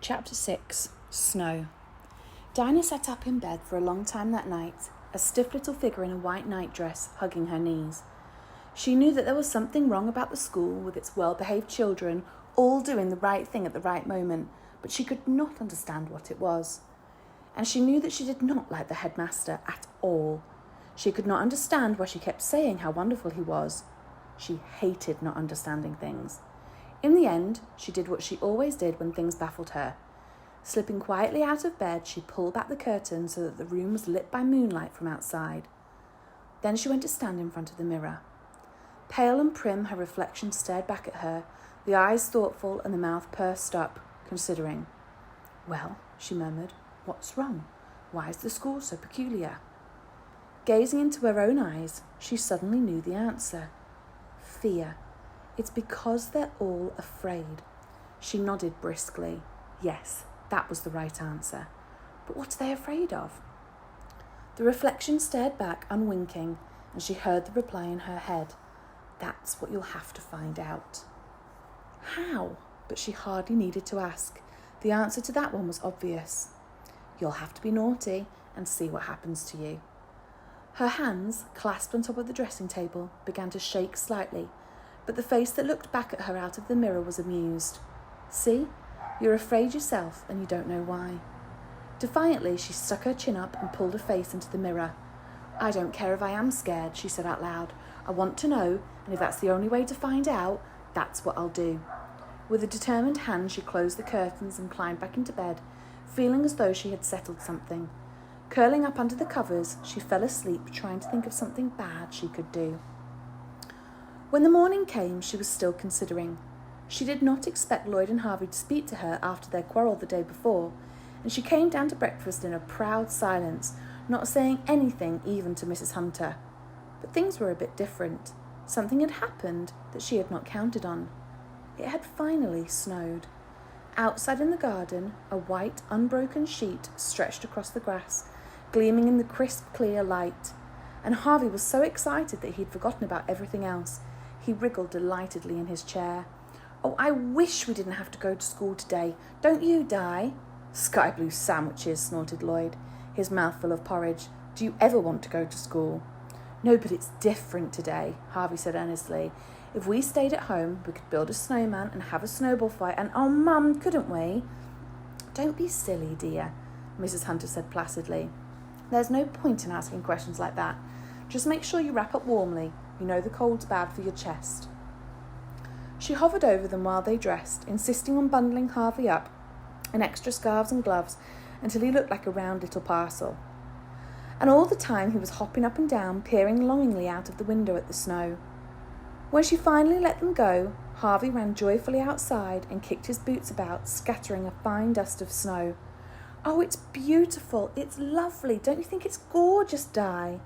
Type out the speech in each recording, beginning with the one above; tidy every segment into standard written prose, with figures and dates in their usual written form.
Chapter 6. Snow. Dinah sat up in bed for a long time that night, a stiff little figure in a white nightdress hugging her knees. She knew that there was something wrong about the school with its well-behaved children all doing the right thing at the right moment, but she could not understand what it was. And she knew that she did not like the headmaster at all. She could not understand why she kept saying how wonderful he was. She hated not understanding things. In the end, she did what she always did when things baffled her. Slipping quietly out of bed, she pulled back the curtain so that the room was lit by moonlight from outside. Then she went to stand in front of the mirror. Pale and prim, her reflection stared back at her, the eyes thoughtful and the mouth pursed up, considering. "Well," she murmured, "what's wrong? Why is the school so peculiar?" Gazing into her own eyes, she suddenly knew the answer. Fear. It's because they're all afraid. She nodded briskly. Yes, that was the right answer. But what are they afraid of? The reflection stared back, unwinking, and she heard the reply in her head. That's what you'll have to find out. How? But she hardly needed to ask. The answer to that one was obvious. You'll have to be naughty and see what happens to you. Her hands, clasped on top of the dressing table, began to shake slightly, but the face that looked back at her out of the mirror was amused. See? You're afraid yourself and you don't know why. Defiantly, she stuck her chin up and pulled her face into the mirror. I don't care if I am scared, she said out loud. I want to know, and if that's the only way to find out, that's what I'll do. With a determined hand, she closed the curtains and climbed back into bed, feeling as though she had settled something. Curling up under the covers, she fell asleep, trying to think of something bad she could do. When the morning came, she was still considering. She did not expect Lloyd and Harvey to speak to her after their quarrel the day before, and she came down to breakfast in a proud silence, not saying anything even to Mrs. Hunter. But things were a bit different. Something had happened that she had not counted on. It had finally snowed. Outside in the garden, a white, unbroken sheet stretched across the grass, gleaming in the crisp, clear light. And Harvey was so excited that he'd forgotten about everything else. He wriggled delightedly in his chair. Oh, I wish we didn't have to go to school today. Don't you, Di? Sky blue sandwiches, snorted Lloyd, his mouth full of porridge. Do you ever want to go to school? No, but it's different today, Harvey said earnestly. If we stayed at home, we could build a snowman and have a snowball fight and, oh, Mum, couldn't we? Don't be silly, dear, Mrs. Hunter said placidly. There's no point in asking questions like that. Just make sure you wrap up warmly. You know the cold's bad for your chest. She hovered over them while they dressed, insisting on bundling Harvey up in extra scarves and gloves until he looked like a round little parcel. And all the time he was hopping up and down, peering longingly out of the window at the snow. When she finally let them go, Harvey ran joyfully outside and kicked his boots about, scattering a fine dust of snow. Oh, it's beautiful. It's lovely. Don't you think it's gorgeous, Di?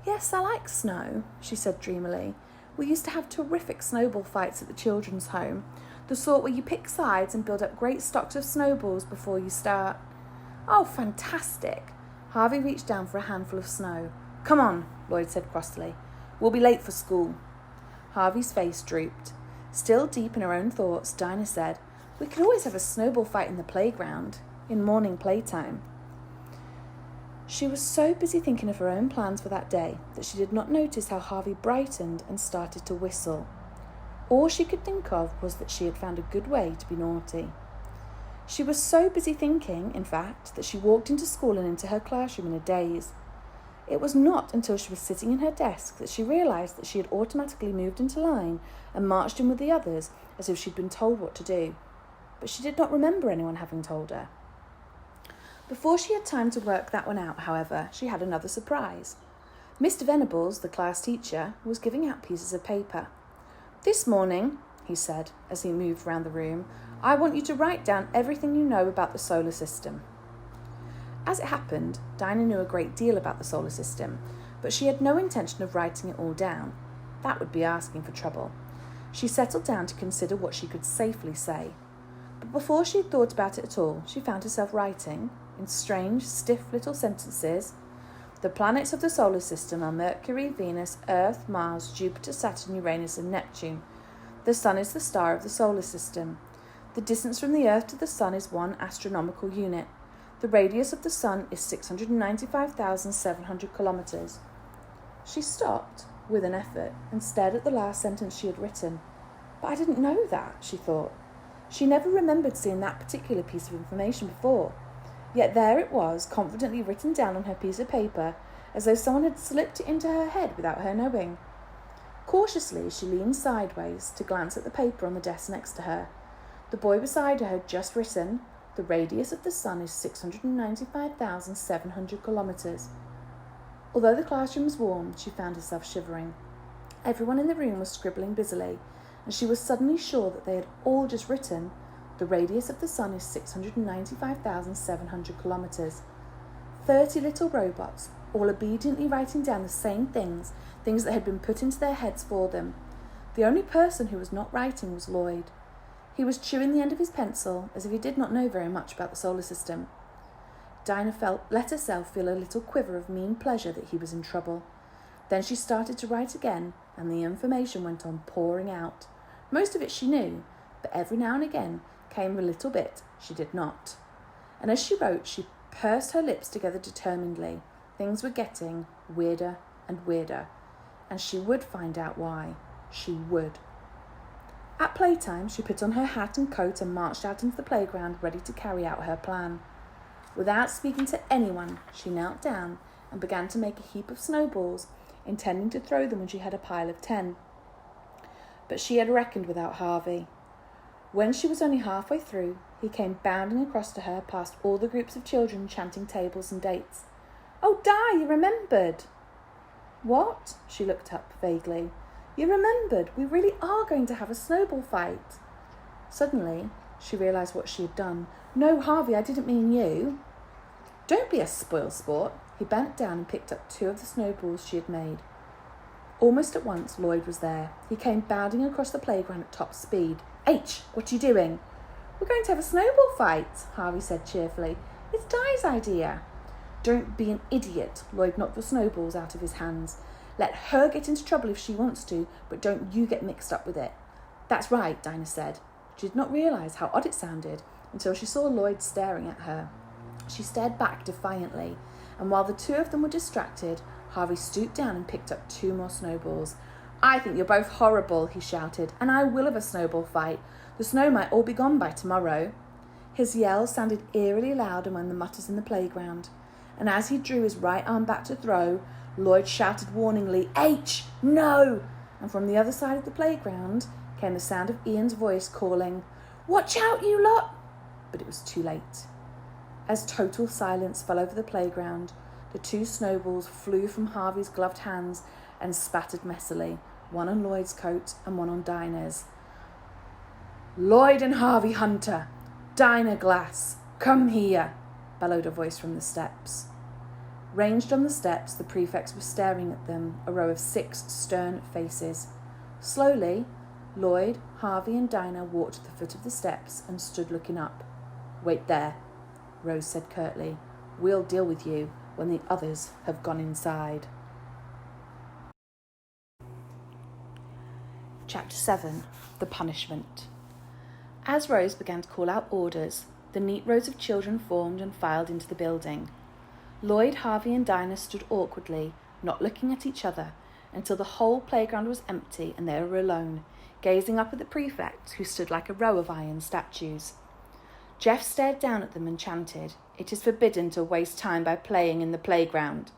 Yes, I like snow, she said dreamily. We used to have terrific snowball fights at the children's home, the sort where you pick sides and build up great stocks of snowballs before you start. Oh, fantastic. Harvey reached down for a handful of snow. Come on, Lloyd said crossly. We'll be late for school. Harvey's face drooped. Still deep in her own thoughts, Dinah said, We could always have a snowball fight in the playground, in morning playtime. She was so busy thinking of her own plans for that day that she did not notice how Harvey brightened and started to whistle. All she could think of was that she had found a good way to be naughty. She was so busy thinking, in fact, that she walked into school and into her classroom in a daze. It was not until she was sitting in her desk that she realised that she had automatically moved into line and marched in with the others as if she'd been told what to do. But she did not remember anyone having told her. Before she had time to work that one out, however, she had another surprise. Mr. Venables, the class teacher, was giving out pieces of paper. This morning, he said, as he moved round the room, I want you to write down everything you know about the solar system. As it happened, Dinah knew a great deal about the solar system, but she had no intention of writing it all down. That would be asking for trouble. She settled down to consider what she could safely say. But before she had thought about it at all, she found herself writing, in strange, stiff little sentences, the planets of the solar system are Mercury, Venus, Earth, Mars, Jupiter, Saturn, Uranus, and Neptune. The Sun is the star of the solar system. The distance from the Earth to the Sun is 1 astronomical unit. The radius of the Sun is 695,700 kilometres. She stopped, with an effort, and stared at the last sentence she had written. But I didn't know that, she thought. She never remembered seeing that particular piece of information before. Yet there it was, confidently written down on her piece of paper, as though someone had slipped it into her head without her knowing. Cautiously, she leaned sideways to glance at the paper on the desk next to her. The boy beside her had just written, "The radius of the Sun is 695,700 kilometres." Although the classroom was warm, she found herself shivering. Everyone in the room was scribbling busily, and she was suddenly sure that they had all just written, "The radius of the Sun is 695,700 kilometres." 30 little robots, all obediently writing down the same things that had been put into their heads for them. The only person who was not writing was Lloyd. He was chewing the end of his pencil, as if he did not know very much about the solar system. Dinah let herself feel a little quiver of mean pleasure that he was in trouble. Then she started to write again, and the information went on pouring out. Most of it she knew, but every now and again came a little bit she did not. And as she wrote, she pursed her lips together determinedly. Things were getting weirder and weirder, and she would find out why. She would. At playtime, she put on her hat and coat and marched out into the playground, ready to carry out her plan. Without speaking to anyone, she knelt down and began to make a heap of snowballs, intending to throw them when she had a pile of 10. But she had reckoned without Harvey. When she was only halfway through, he came bounding across to her past all the groups of children chanting tables and dates. "Oh, Di, you remembered!" "What?" She looked up vaguely. "You remembered. We really are going to have a snowball fight." Suddenly, she realised what she had done. "No, Harvey, I didn't mean you." "Don't be a spoilsport." He bent down and picked up 2 of the snowballs she had made. Almost at once, Lloyd was there. He came bounding across the playground at top speed. "H, what are you doing?" "We're going to have a snowball fight," Harvey said cheerfully. "It's Di's idea." "Don't be an idiot." Lloyd knocked the snowballs out of his hands. "Let her get into trouble if she wants to, but don't you get mixed up with it." "That's right," Dinah said. She did not realise how odd it sounded until she saw Lloyd staring at her. She stared back defiantly, and while the 2 of them were distracted, Harvey stooped down and picked up 2 more snowballs. "I think you're both horrible," he shouted, "and I will have a snowball fight. The snow might all be gone by tomorrow." His yell sounded eerily loud among the mutters in the playground, and as he drew his right arm back to throw, Lloyd shouted warningly, "H, no!" And from the other side of the playground came the sound of Ian's voice calling, "Watch out, you lot!" But it was too late. As total silence fell over the playground, the 2 snowballs flew from Harvey's gloved hands and spattered messily, one on Lloyd's coat and one on Dinah's. "Lloyd and Harvey Hunter, Dinah Glass, come here," bellowed a voice from the steps. Ranged on the steps, the prefects were staring at them, a row of 6 stern faces. Slowly, Lloyd, Harvey and Dinah walked to the foot of the steps and stood looking up. "Wait there," Rose said curtly. "We'll deal with you when the others have gone inside." Chapter 7. The Punishment. As Rose began to call out orders, the neat rows of children formed and filed into the building. Lloyd, Harvey and Dinah stood awkwardly, not looking at each other, until the whole playground was empty and they were alone, gazing up at the prefect, who stood like a row of iron statues. Jeff stared down at them and chanted, "It is forbidden to waste time by playing in the playground."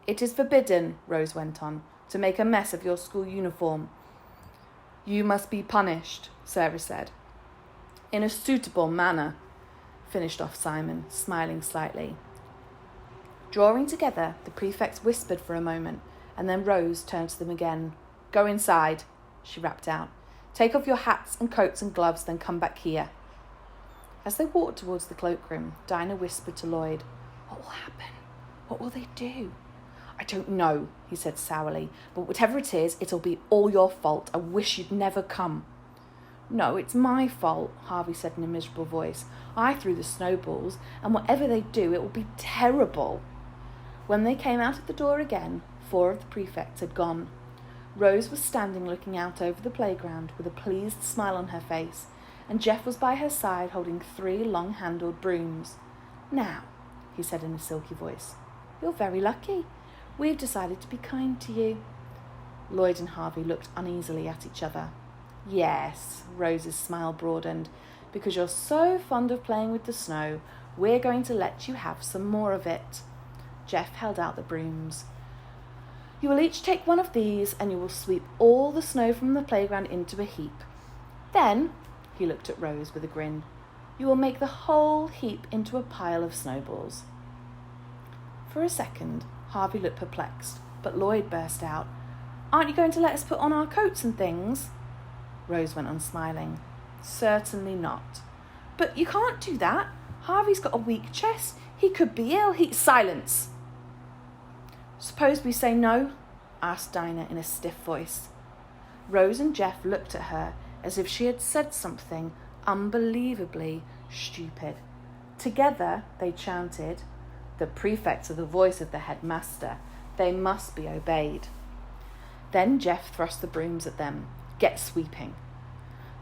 "It is forbidden," Rose went on, "to make a mess of your school uniform." "You must be punished," Sarah said. "In a suitable manner," finished off Simon, smiling slightly. Drawing together, the prefects whispered for a moment, and then Rose turned to them again. "Go inside," she rapped out. "Take off your hats and coats and gloves, then come back here." As they walked towards the cloakroom, Dinah whispered to Lloyd, "What will happen? What will they do?" "I don't know," he said sourly, "but whatever it is, it'll be all your fault. I wish you'd never come." "No, it's my fault," Harvey said in a miserable voice. "I threw the snowballs, and whatever they do, it will be terrible." When they came out of the door again, 4 of the prefects had gone. Rose was standing looking out over the playground with a pleased smile on her face, and Jeff was by her side holding 3 long-handled brooms. "Now," he said in a silky voice, "you're very lucky. We've decided to be kind to you." Lloyd and Harvey looked uneasily at each other. "Yes," Rose's smile broadened, "because you're so fond of playing with the snow, we're going to let you have some more of it." Jeff held out the brooms. "You will each take one of these and you will sweep all the snow from the playground into a heap. Then," he looked at Rose with a grin, "you will make the whole heap into a pile of snowballs." For a second, Harvey looked perplexed, but Lloyd burst out, "Aren't you going to let us put on our coats and things?" Rose went on smiling. "Certainly not." "But you can't do that. Harvey's got a weak chest. He could be ill. Silence!" "Suppose we say no?" asked Dinah in a stiff voice. Rose and Jeff looked at her as if she had said something unbelievably stupid. Together they chanted, "The prefects are the voice of the headmaster. They must be obeyed." Then Jeff thrust the brooms at them. "Get sweeping."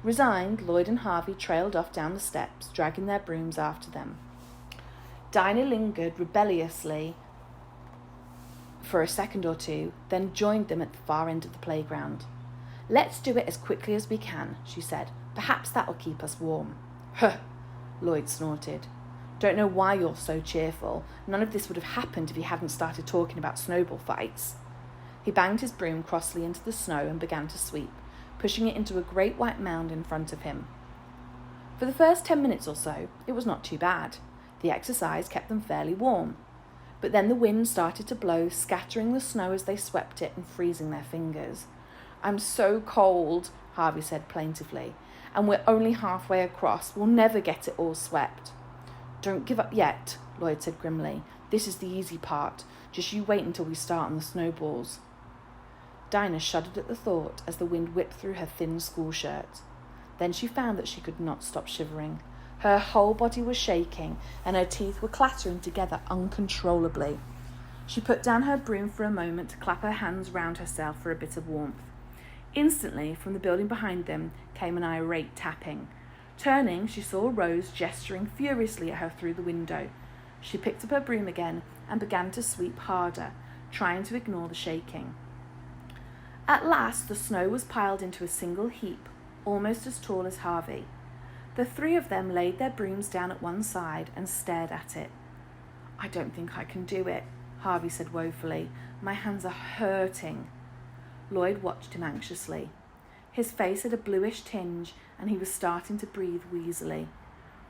Resigned, Lloyd and Harvey trailed off down the steps, dragging their brooms after them. Dinah lingered rebelliously for a second or two, then joined them at the far end of the playground. "Let's do it as quickly as we can," she said. "Perhaps that'll keep us warm." "Huh," Lloyd snorted. "Don't know why you're so cheerful. None of this would have happened if you hadn't started talking about snowball fights." He banged his broom crossly into the snow and began to sweep, pushing it into a great white mound in front of him. For the first 10 minutes or so, it was not too bad. The exercise kept them fairly warm. But then the wind started to blow, scattering the snow as they swept it and freezing their fingers. "I'm so cold," Harvey said plaintively, "and we're only halfway across. We'll never get it all swept." "Don't give up yet," Lloyd said grimly. "This is the easy part. Just you wait until we start on the snowballs." Dinah shuddered at the thought as the wind whipped through her thin school shirt. Then she found that she could not stop shivering. Her whole body was shaking, and her teeth were clattering together uncontrollably. She put down her broom for a moment to clap her hands round herself for a bit of warmth. Instantly, from the building behind them, came an irate tapping. Turning, she saw Rose gesturing furiously at her through the window. She picked up her broom again and began to sweep harder, trying to ignore the shaking. At last, the snow was piled into a single heap, almost as tall as Harvey. The 3 of them laid their brooms down at one side and stared at it. "I don't think I can do it," Harvey said woefully. "My hands are hurting." Lloyd watched him anxiously. His face had a bluish tinge, and he was starting to breathe wheezily.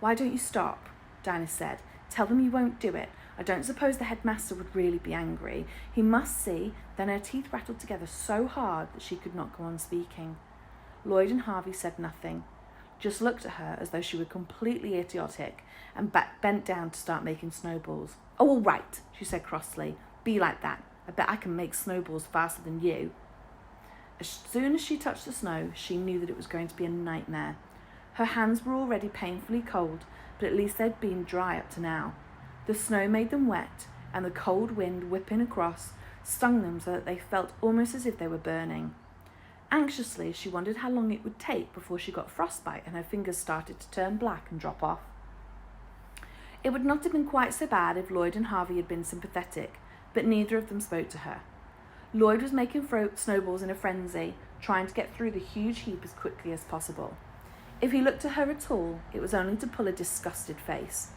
"Why don't you stop?" Dinah said. "Tell them you won't do it. I don't suppose the headmaster would really be angry. He must see." Then her teeth rattled together so hard that she could not go on speaking. Lloyd and Harvey said nothing, just looked at her as though she were completely idiotic, and bent down to start making snowballs. "Oh, all right," she said crossly. "Be like that. I bet I can make snowballs faster than you." As soon as she touched the snow, she knew that it was going to be a nightmare. Her hands were already painfully cold, but at least they'd been dry up to now. The snow made them wet, and the cold wind whipping across stung them so that they felt almost as if they were burning. Anxiously, she wondered how long it would take before she got frostbite and her fingers started to turn black and drop off. It would not have been quite so bad if Lloyd and Harvey had been sympathetic, but neither of them spoke to her. Lloyd was making snowballs in a frenzy, trying to get through the huge heap as quickly as possible. If he looked at her at all, it was only to pull a disgusted face.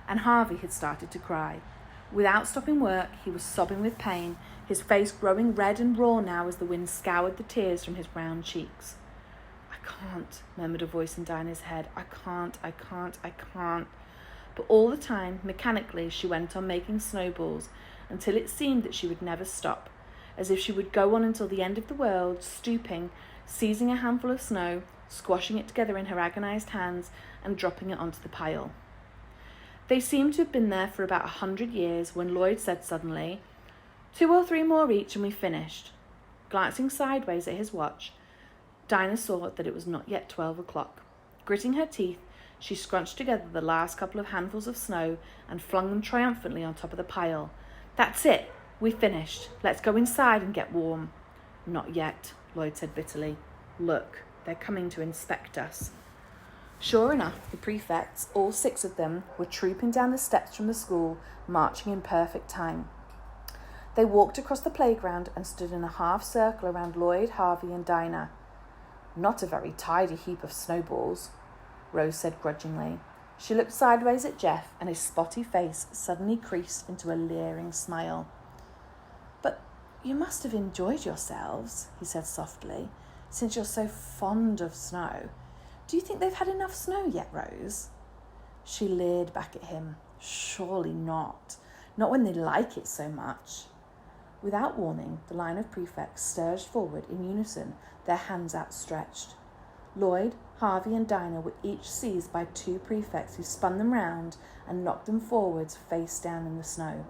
And Harvey had started to cry. Without stopping work, he was sobbing with pain, his face growing red and raw now as the wind scoured the tears from his round cheeks. "I can't," murmured a voice in Dinah's head. I can't. But all the time, mechanically, she went on making snowballs until it seemed that she would never stop, as if she would go on until the end of the world, stooping, seizing a handful of snow, squashing it together in her agonized hands, and dropping it onto the pile. They seemed to have been there for about 100 years when Lloyd said suddenly, 2 or 3 more each and we've finished. Glancing sideways at his watch, Dinah saw that it was not yet 12 o'clock. Gritting her teeth, she scrunched together the last couple of handfuls of snow and flung them triumphantly on top of the pile. "That's it. We finished. Let's go inside and get warm." "Not yet," Lloyd said bitterly. "Look, they're coming to inspect us." Sure enough, the prefects, all 6 of them, were trooping down the steps from the school, marching in perfect time. They walked across the playground and stood in a half circle around Lloyd, Harvey and Dinah. "Not a very tidy heap of snowballs," Rose said grudgingly. She looked sideways at Jeff, and his spotty face suddenly creased into a leering smile. "But you must have enjoyed yourselves," he said softly, "since you're so fond of snow. Do you think they've had enough snow yet, Rose?" She leered back at him. "Surely not. Not when they like it so much." Without warning, the line of prefects surged forward in unison, their hands outstretched. Lloyd, Harvey and Dinah were each seized by 2 prefects who spun them round and knocked them forwards face down in the snow.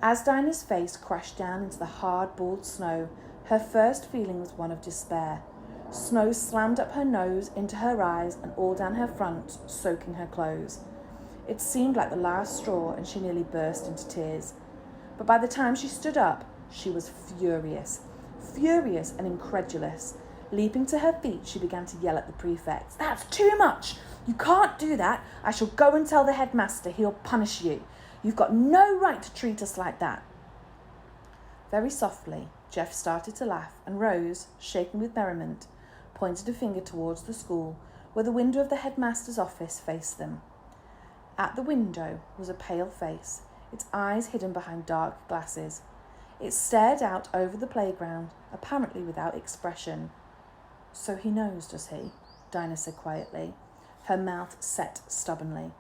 As Dinah's face crashed down into the hard, bald snow, her first feeling was one of despair. Snow slammed up her nose, into her eyes, and all down her front, soaking her clothes. It seemed like the last straw, and she nearly burst into tears. But by the time she stood up, she was furious and incredulous. Leaping to her feet, she began to yell at the prefects. "That's too much! You can't do that! I shall go and tell the headmaster. He'll punish you. You've got no right to treat us like that." Very softly, Jeff started to laugh, and Rose, shaking with merriment, pointed a finger towards the school, where the window of the headmaster's office faced them. At the window was a pale face, its eyes hidden behind dark glasses. It stared out over the playground, apparently without expression. "So he knows, does he?" Dinah said quietly, her mouth set stubbornly.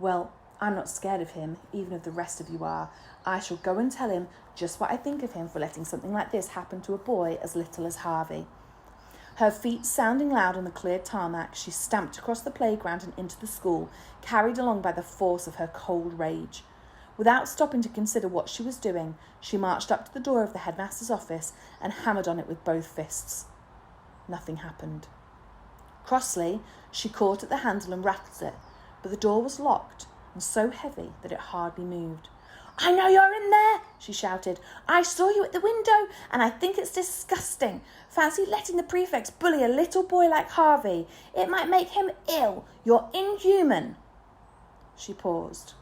"Well, I'm not scared of him, even if the rest of you are. I shall go and tell him just what I think of him for letting something like this happen to a boy as little as Harvey." Her feet sounding loud on the cleared tarmac, she stamped across the playground and into the school, carried along by the force of her cold rage. Without stopping to consider what she was doing, she marched up to the door of the headmaster's office and hammered on it with both fists. Nothing happened. Crossly, she caught at the handle and rattled it, but the door was locked and so heavy that it hardly moved. "I know you're in there," she shouted. "I saw you at the window, and I think it's disgusting. Fancy letting the prefects bully a little boy like Harvey. It might make him ill. You're inhuman." She paused.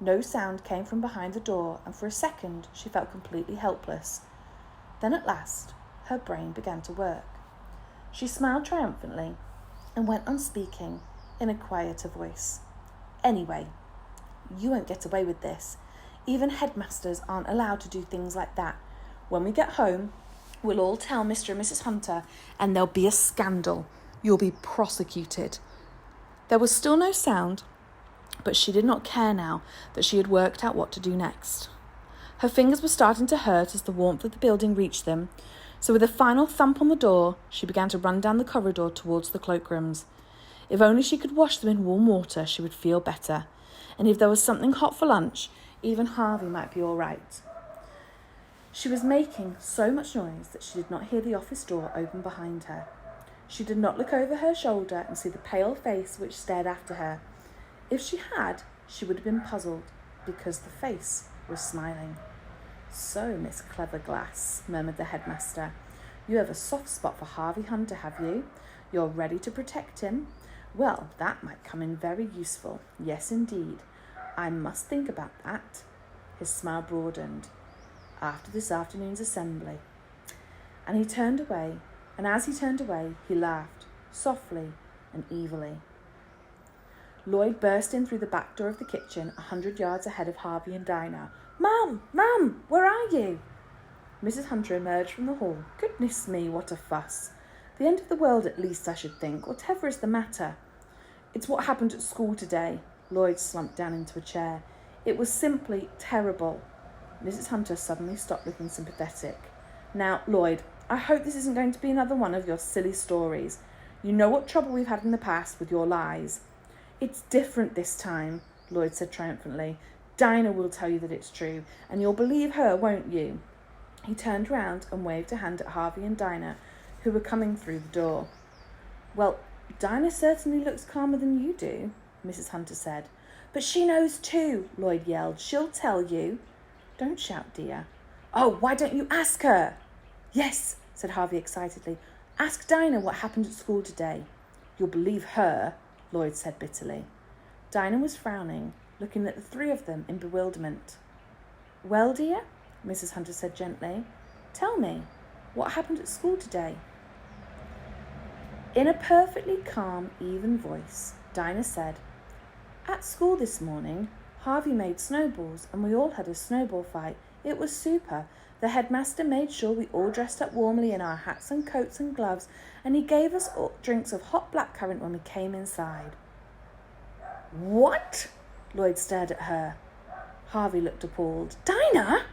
No sound came from behind the door, and for a second she felt completely helpless. Then at last, her brain began to work. She smiled triumphantly and went on speaking in a quieter voice. "Anyway, you won't get away with this. Even headmasters aren't allowed to do things like that. When we get home, we'll all tell Mr. and Mrs. Hunter, and there'll be a scandal. You'll be prosecuted." There was still no sound, but she did not care now that she had worked out what to do next. Her fingers were starting to hurt as the warmth of the building reached them, so with a final thump on the door, she began to run down the corridor towards the cloakrooms. If only she could wash them in warm water, she would feel better. And if there was something hot for lunch, even Harvey might be all right. She was making so much noise that she did not hear the office door open behind her. She did not look over her shoulder and see the pale face which stared after her. If she had, she would have been puzzled, because the face was smiling. "So, Miss Clever Glass," murmured the headmaster, "you have a soft spot for Harvey Hunter, have you? You're ready to protect him? Well, that might come in very useful. Yes, indeed. I must think about that." His smile broadened. "After this afternoon's assembly." And he turned away, and as he turned away, he laughed, softly and evilly. Lloyd burst in through the back door of the kitchen, 100 yards ahead of Harvey and Dinah. Mum, where are you?" Mrs. Hunter emerged from the hall. "Goodness me, what a fuss. The end of the world at least, I should think. Whatever is the matter?" "It's what happened at school today." Lloyd slumped down into a chair. "It was simply terrible." Mrs. Hunter suddenly stopped looking sympathetic. "Now, Lloyd, I hope this isn't going to be another one of your silly stories. You know what trouble we've had in the past with your lies." "It's different this time," Lloyd said triumphantly. "Dinah will tell you that it's true, and you'll believe her, won't you?" He turned round and waved a hand at Harvey and Dinah, who were coming through the door. "Well, Dinah certainly looks calmer than you do," Mrs. Hunter said. "But she knows too," Lloyd yelled. "She'll tell you." "Don't shout, dear." "Oh, why don't you ask her?" "Yes," said Harvey excitedly. "Ask Dinah what happened at school today." "You'll believe her." Lloyd said bitterly. Dinah was frowning, looking at the three of them in bewilderment. Well, dear, Mrs. Hunter said gently, tell me, what happened at school today? In a perfectly calm, even voice, Dinah said, at school this morning, Harvey made snowballs and we all had a snowball fight. It was super. The headmaster made sure we all dressed up warmly in our hats and coats and gloves, and he gave us all drinks of hot blackcurrant when we came inside. What? Lloyd stared at her. Harvey looked appalled. Dinah?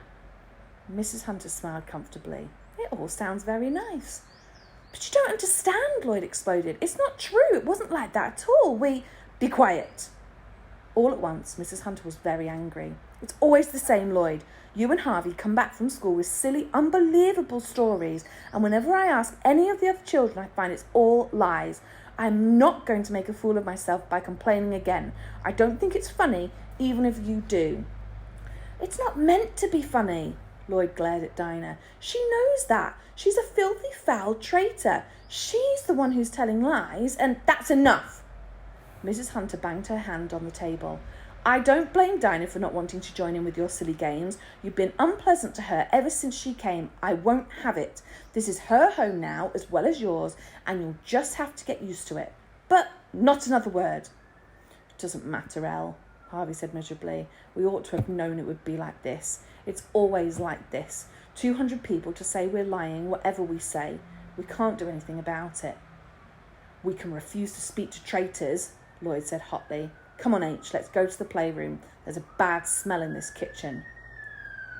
Mrs. Hunter smiled comfortably. It all sounds very nice. But you don't understand, Lloyd exploded. It's not true. It wasn't like that at all. Be quiet. All at once, Mrs. Hunter was very angry. It's always the same, Lloyd. You and Harvey come back from school with silly, unbelievable stories, and whenever I ask any of the other children, I find it's all lies. I'm not going to make a fool of myself by complaining again. I don't think it's funny, even if you do. It's not meant to be funny, Lloyd glared at Dinah. She knows that. She's a filthy, foul traitor. She's the one who's telling lies, and that's enough. Mrs. Hunter banged her hand on the table. I don't blame Dinah for not wanting to join in with your silly games. You've been unpleasant to her ever since she came. I won't have it. This is her home now as well as yours, and you'll just have to get used to it. But not another word. It doesn't matter, Elle, Harvey said miserably. We ought to have known it would be like this. It's always like this. 200 people to say we're lying, whatever we say. We can't do anything about it. We can refuse to speak to traitors, Lloyd said hotly. Come on, H, let's go to the playroom. There's a bad smell in this kitchen.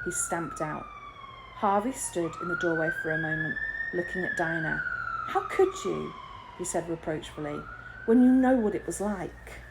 He stamped out. Harvey stood in the doorway for a moment, looking at Dinah. How could you, he said reproachfully, when you know what it was like?